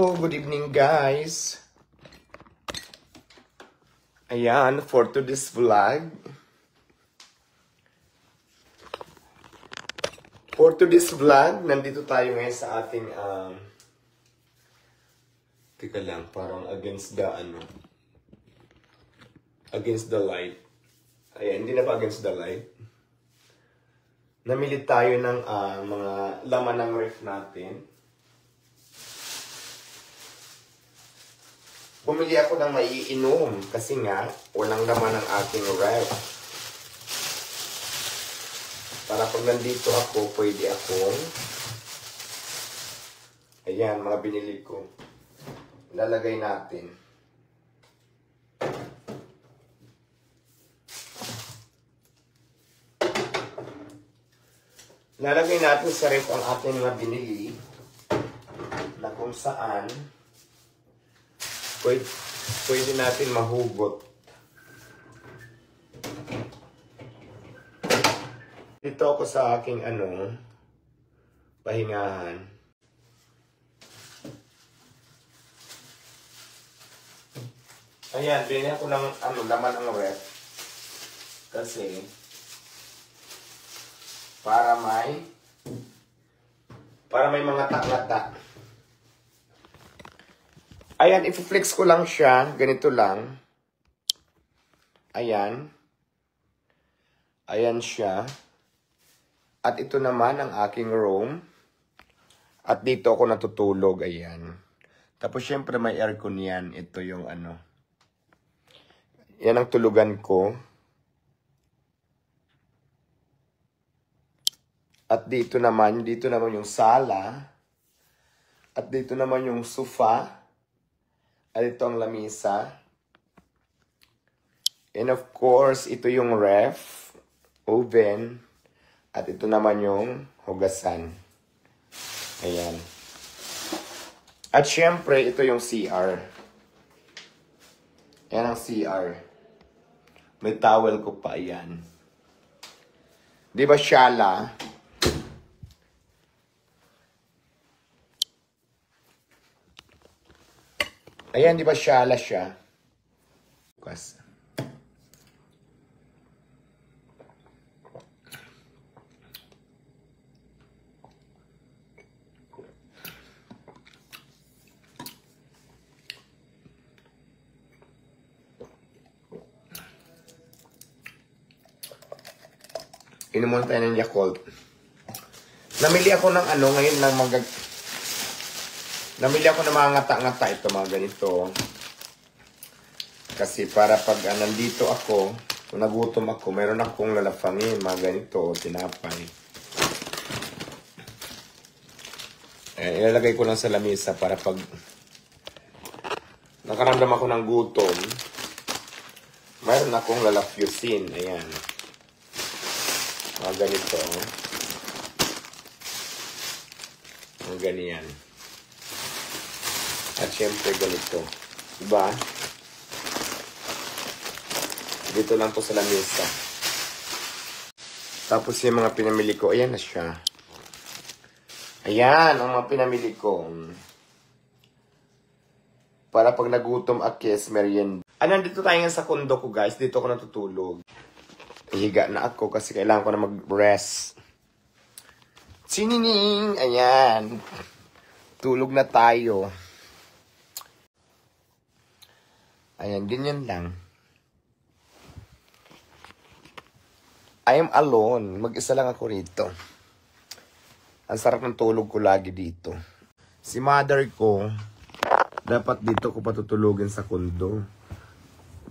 Oh, good evening guys. Ayan, for today's vlog. Nandito tayo ngayon sa ating teka lang, parang against the light. Ayan, hindi na pa against the light. Namili tayo ng mga laman ng ref natin. Bumili ako ng maiinom kasi nga walang laman ng aking ref. Para pag nandito ako, pwede akong ayan, mga binili ko. Lalagay natin. Lalagay natin sa ref ang ating mga binili na kung saan pwede natin mahugot. Dito ako sa aking pahingahan. Ayan, binili ako ng laman ang ref. Kasi para may mga takata. Ayan, i-flex ko lang siya. Ganito lang. Ayan. Ayan siya. At ito naman ang aking room. At dito ako natutulog. Ayan. Tapos syempre may aircon yan. Ito yung yan ang tulugan ko. At dito naman yung sala. At dito naman yung sofa. At ito ang lamisa. And of course, ito yung ref, oven. At ito naman yung hugasan. Ayan. At syempre, ito yung CR. Yan ang CR. May towel ko pa, ayan. Di ba shala? Ayan, di ba shala siya? Bukas. Inumun tayo ng Yakult. Namili ako ng ngayon ng namili ako ng mga ngata-ngata ito, mga ganito. Kasi para pag nandito ako, kung nagutom ako, meron akong lalafangin, mga ganito, tinapay. Ilalagay ko lang sa lamesa para pag nakaramdam ako ng gutom, mayroon akong lalafyusin. Ayan. Mga ganito. Mga ganyan. At syempre ganito. Diba? Dito lang po sa lamesa. Tapos yung mga pinamili ko, ayan na siya. Ayan, ang mga pinamili ko. Para pag nagutom akis, merienda. Nandito tayo nga sa kondo ko, guys. Dito ako natutulog. Higa na ako kasi kailangan ko na mag-rest. Sinining! Ayan. Tulog na tayo. Ayan, ganyan lang. I am alone. Mag-isa lang ako rito. Ang sarap ng tulog ko lagi dito. Si mother ko, dapat dito ko patutulugin sa kondo.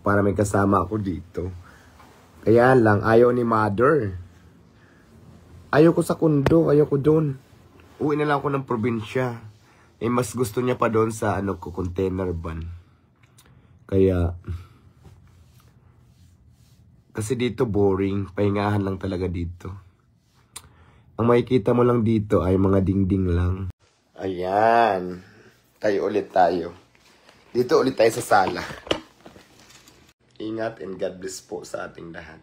Para may kasama ako dito. Kaya lang, ayaw ni mother. Ayaw ko sa kondo, ayaw ko doon. Uwi na lang ako ng probinsya. Mas gusto niya pa doon sa container van. Kaya, kasi dito boring, pahingahan lang talaga dito. Ang makikita mo lang dito ay mga dingding lang. Ayan, tayo ulit tayo. Dito ulit tayo sa sala. Ingat and God bless po sa ating lahat.